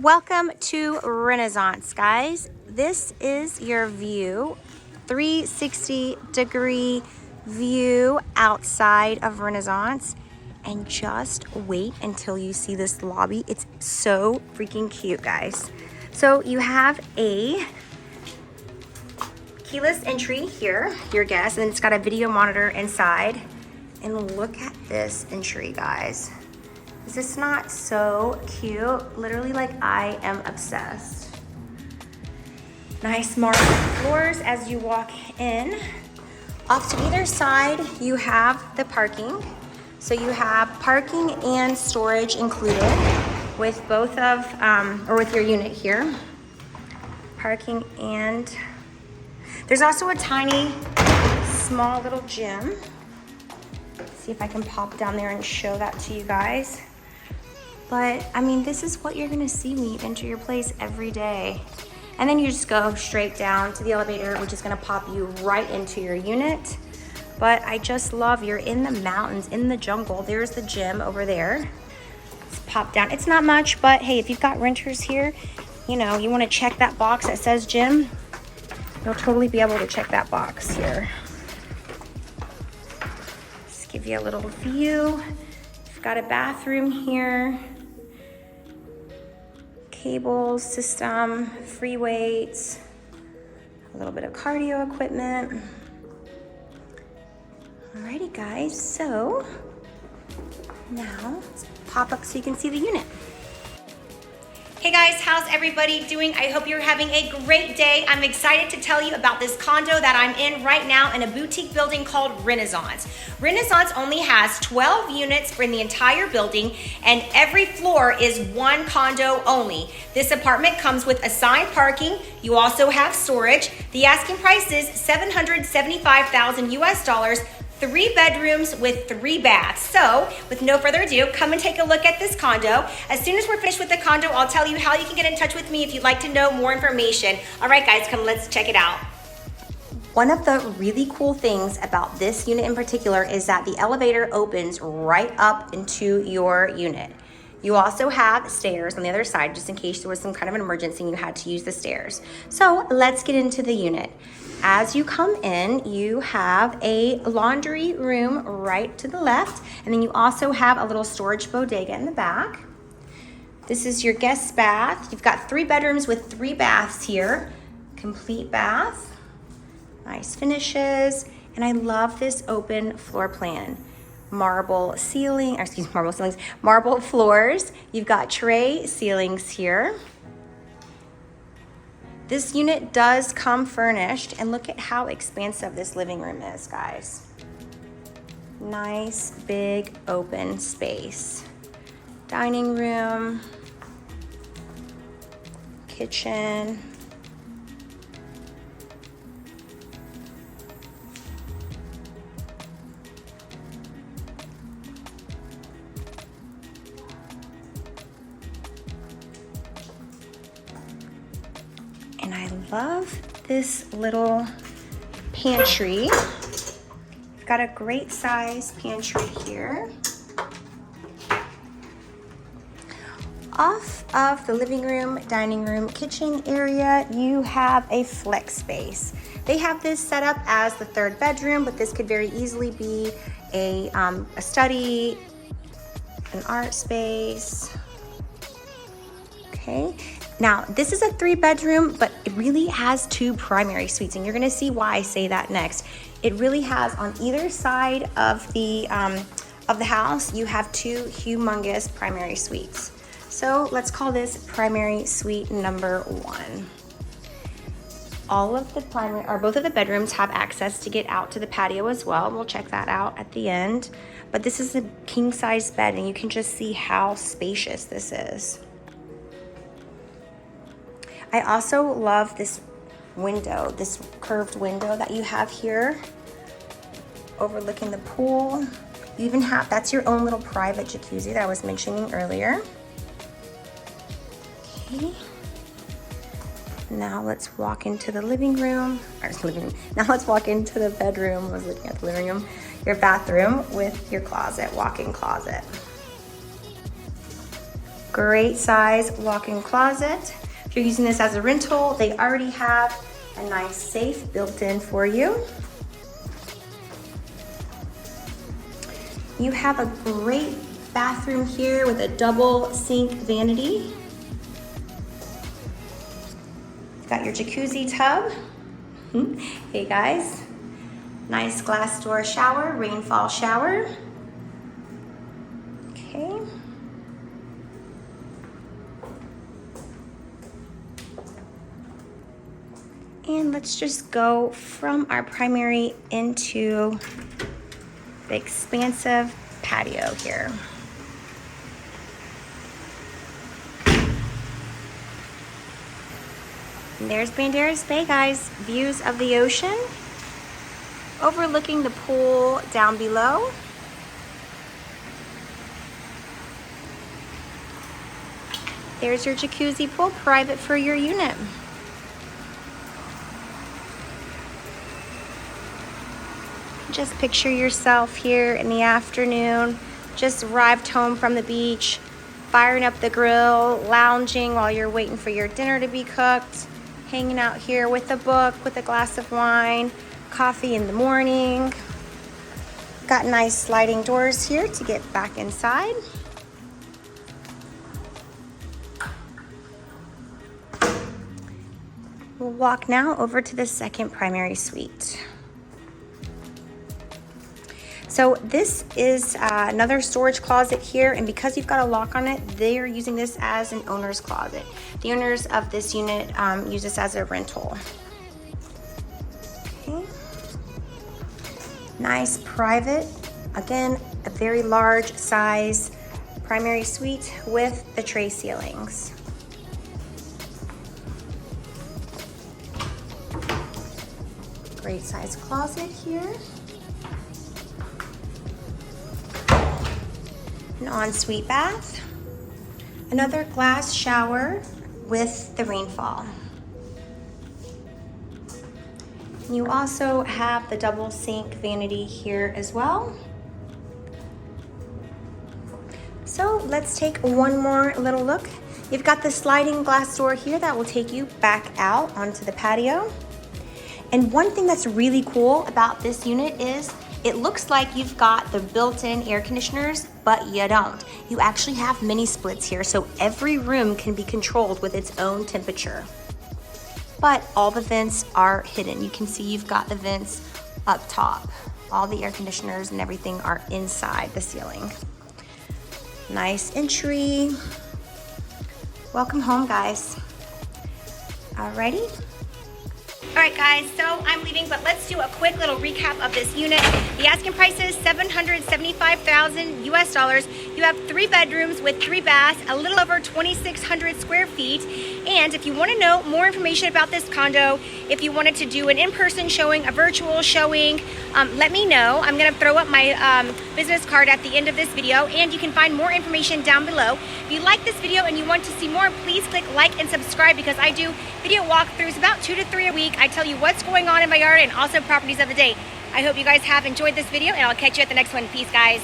Welcome to Renaissance, guys. This is your view, 360-degree view outside of Renaissance. And just wait until you see this lobby. It's so freaking cute, guys. So you have a keyless entry here, your guest, and it's got a video monitor inside. And look at this entry, guys. Is this not so cute? Literally, like, I am obsessed. Nice marble floors as you walk in. Off to either side, you have the parking. So you have parking and storage included with both of, or with your unit here. Parking and there's also a tiny, small little gym. See if I can pop down there and show that to you guys. But I mean, this is what you're gonna see when you enter your place every day. And then you just go straight down to the elevator, which is gonna pop you right into your unit. But I just love, you're in the mountains, in the jungle. There's the gym over there. Let's pop down. It's not much, but hey, if you've got renters here, you know, you wanna check that box that says gym, you'll totally be able to check that box here. Just give you a little view. You've got a bathroom here. Cables, system, free weights, a little bit of cardio equipment. Alrighty guys, so now let's pop up so you can see the unit. Hey guys, how's everybody doing? I hope you're having a great day. I'm excited to tell you about this condo that I'm in right now in a boutique building called Renaissance. Renaissance only has 12 units in the entire building, and every floor is one condo only. This apartment comes with assigned parking. You also have storage. The asking price is $775,000 US, 3 bedrooms with 3 baths. So with no further ado, come and take a look at this condo. As soon as we're finished with the condo, I'll tell you how you can get in touch with me if you'd like to know more information. All right guys, come, let's check it out. One of the really cool things about this unit in particular is that the elevator opens right up into your unit. You also have stairs on the other side, just in case there was some kind of an emergency and you had to use the stairs. So let's get into the unit. As you come in, you have a laundry room right to the left, and then you also have a little storage bodega in the back. This is your guest bath. You've got 3 bedrooms with 3 baths here. Complete bath, nice finishes, and I love this open floor plan. Marble floors. You've got tray ceilings here. This unit does come furnished, and look at how expansive this living room is, guys. Nice, big, open space. Dining room, kitchen. And I love this little pantry. You've got a great size pantry here. Off of the living room, dining room, kitchen area, you have a flex space. They have this set up as the 3rd bedroom, but this could very easily be a study, an art space. Okay. Now, this is a 3 bedroom, but it really has 2 primary suites, and you're gonna see why I say that next. It really has, on either side of the house, you have 2 humongous primary suites. So let's call this primary suite number 1. All of the primary, or both of the bedrooms have access to get out to the patio as well. We'll check that out at the end. But this is a king size bed, and you can just see how spacious this is. I also love this window, this curved window that you have here, overlooking the pool. You even have, that's your own little private jacuzzi that I was mentioning earlier. Okay. Now let's walk into the living room. Now let's walk into the bedroom. I was looking at the living room. Your bathroom with your closet, walk-in closet. Great size walk-in closet. If you're using this as a rental, they already have a nice safe built in for you. You have a great bathroom here with a double sink vanity. Got your jacuzzi tub. Hey guys, nice glass door shower, rainfall shower. Okay. And let's just go from our primary into the expansive patio here. And there's Banderas Bay, guys. Views of the ocean, overlooking the pool down below. There's your jacuzzi pool, private for your unit. Just picture yourself here in the afternoon, just arrived home from the beach, firing up the grill, lounging while you're waiting for your dinner to be cooked, hanging out here with a book, with a glass of wine, coffee in the morning. Got nice sliding doors here to get back inside. We'll walk now over to the second primary suite. So this is another storage closet here, and because you've got a lock on it, they are using this as an owner's closet. The owners of this unit use this as a rental. Okay. Nice private, again, a very large size primary suite with the tray ceilings. Great size closet here. An ensuite bath, another glass shower with the rainfall. You also have the double sink vanity here as well. So let's take one more little look. You've got the sliding glass door here that will take you back out onto the patio. And one thing that's really cool about this unit is it looks like you've got the built-in air conditioners, but you don't. You actually have mini splits here, so every room can be controlled with its own temperature. But all the vents are hidden. You can see you've got the vents up top. All the air conditioners and everything are inside the ceiling. Nice entry. Welcome home, guys. Alrighty. All right, guys, so I'm leaving, but let's do a quick little recap of this unit. The asking price is $775,000 US. You have 3 bedrooms with 3 baths, a little over 2,600 square feet. And if you want to know more information about this condo, if you wanted to do an in-person showing, a virtual showing, let me know. I'm going to throw up my business card at the end of this video, and you can find more information down below. If you like this video and you want to see more, please click like and subscribe, because I do video walkthroughs about 2 to 3 a week. I tell you what's going on in my yard and also properties of the day. I hope you guys have enjoyed this video, and I'll catch you at the next one. Peace, guys.